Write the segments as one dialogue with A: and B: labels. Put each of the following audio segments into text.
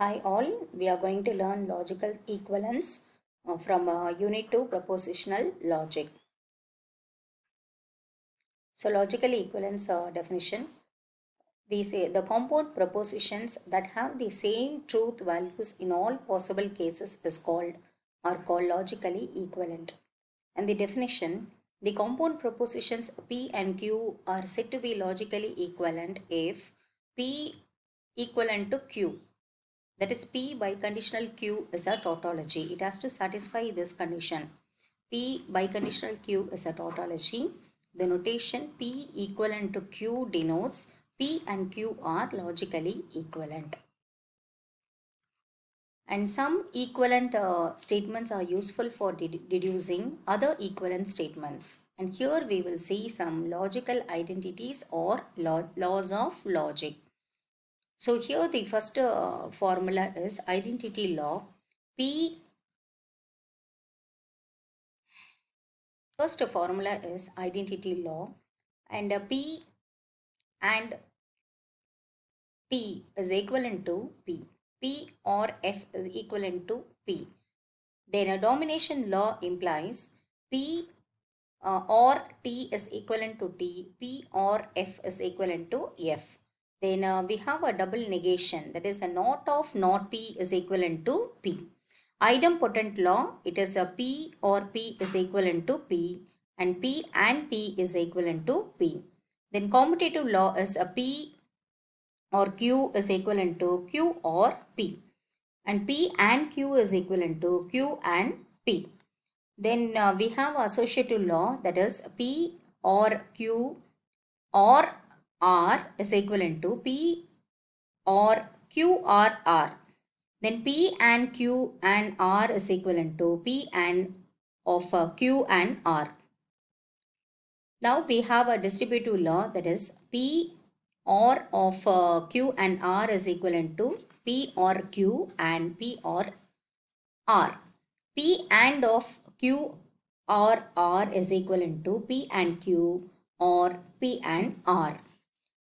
A: Hi all, we are going to learn logical equivalence from Unit 2 Propositional Logic. So logical equivalence definition, we say the compound propositions that have the same truth values in all possible cases are called logically equivalent. And the definition, the compound propositions P and Q are said to be logically equivalent if P equivalent to Q. That is, P biconditional Q is a tautology. It has to satisfy this condition. P biconditional Q is a tautology. The notation P equivalent to Q denotes P and Q are logically equivalent. And some equivalent statements are useful for deducing other equivalent statements. And here we will see some logical identities or laws of logic. So here the first formula is identity law. First formula is identity law, and P and T is equivalent to P. P or F is equivalent to P. Then a domination law implies P or T is equivalent to T, P or F is equivalent to F. Then we have a double negation, that is a not of not P is equivalent to P. Idempotent law, it is a P or P is equivalent to P and P and P is equivalent to P. Then commutative law is a P or Q is equivalent to Q or P and P and Q is equivalent to Q and P. Then we have associative law, that is P or Q or R is equivalent to P or Q or R. Then P and Q and R is equivalent to P and of Q and R. Now we have a distributive law, that is P or of Q and R is equivalent to P or Q and P or R. P and of Q or R is equivalent to P and Q or P and R.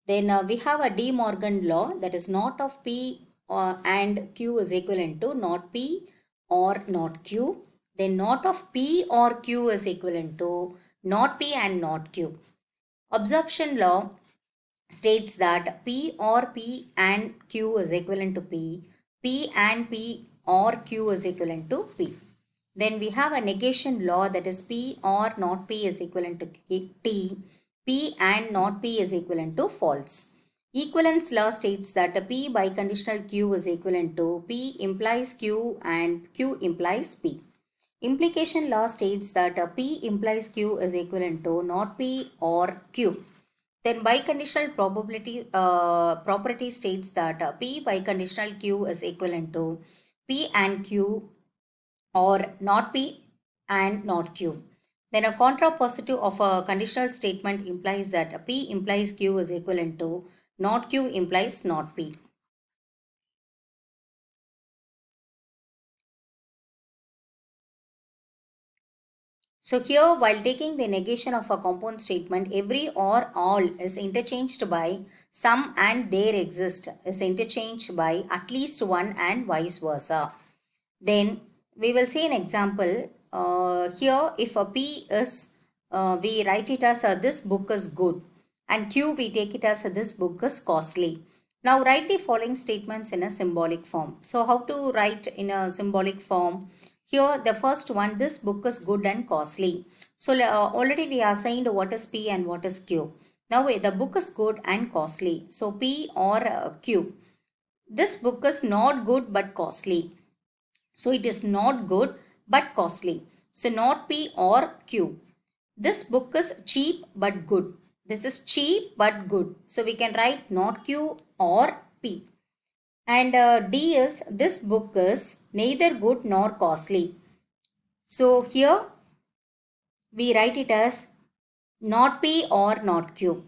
A: Then we have a De Morgan law, that is not of P and Q is equivalent to not P or not Q. Then not of P or Q is equivalent to not P and not Q. Absorption law states that P or P and Q is equivalent to P, P and P or Q is equivalent to P. Then we have a negation law, that is P or not P is equivalent to T, P and not P is equivalent to false. Equivalence law states that a P biconditional Q is equivalent to P implies Q and Q implies P. Implication law states that a P implies Q is equivalent to not P or Q. Then biconditional property states that P biconditional Q is equivalent to P and Q or not P and not Q. Then a contrapositive of a conditional statement implies that P implies Q is equivalent to not Q implies not P. So here, while taking the negation of a compound statement, every or all is interchanged by some and there exist is interchanged by at least one and vice versa. Then we will see an example. Here, if a P is, we write it as this book is good, and Q we take it as this book is costly. Now write the following statements in a symbolic form. So how to write in a symbolic form? Here the first one, this book is good and costly. So already we assigned what is P and what is Q. Now the book is good and costly. So P or Q. This book is not good but costly. So it is not good but costly. So not P or Q. This book is cheap but good. This is cheap but good. So we can write not Q or P. And D is, this book is neither good nor costly. So here we write it as not P or not Q.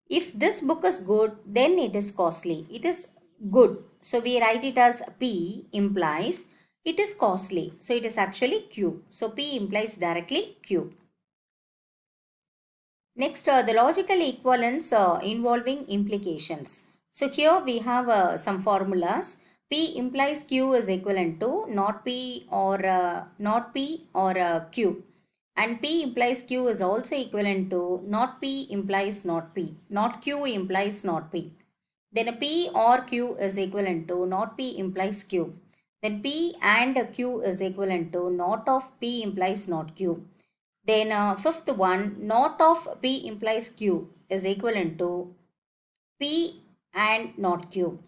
A: If this book is good, then it is costly. It is good. So we write it as P implies it is costly. So it is actually Q. So P implies directly Q. Next, the logical equivalence involving implications. So here we have some formulas. P implies Q is equivalent to not P or Q, and P implies Q is also equivalent to not P implies not P, not Q implies not P. Then a P or Q is equivalent to not P implies Q. Then P and Q is equivalent to not of P implies not Q. Then fifth one, not of P implies Q is equivalent to P and not Q.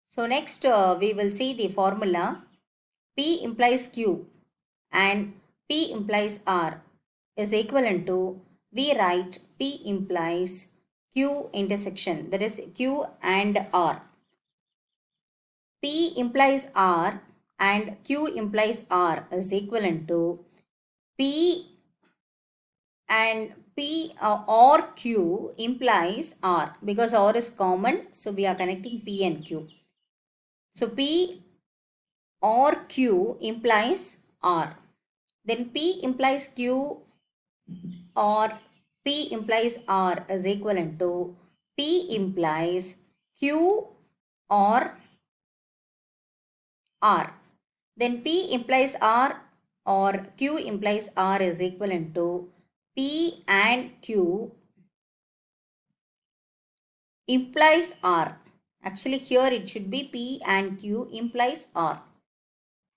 A: So next we will see the formula. P implies Q and P implies R is equivalent to, we write P implies Q intersection, that is Q and R. P implies R and Q implies R is equivalent to P and P or Q implies R, because R is common, so we are connecting P and Q. So P or Q implies R. Then P implies Q or P implies R is equivalent to P implies Q or R. Then P implies R or Q implies R is equivalent to P and Q implies R. Actually here it should be P and Q implies R.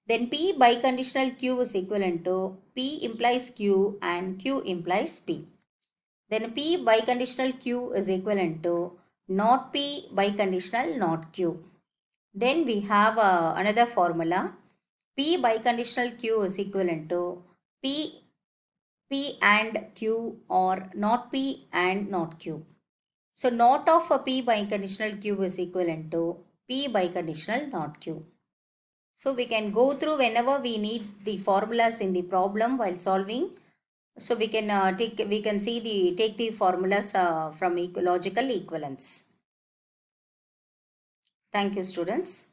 A: Then P biconditional Q is equivalent to P implies Q and Q implies P. Then P biconditional Q is equivalent to not P biconditional not Q. Then we have another formula. P biconditional Q is equivalent to P and Q or not P and not Q. So not of a P biconditional Q is equivalent to P biconditional not Q. So we can go through whenever we need the formulas in the problem while solving. So we can take the formulas from logical equivalence. Thank you, students.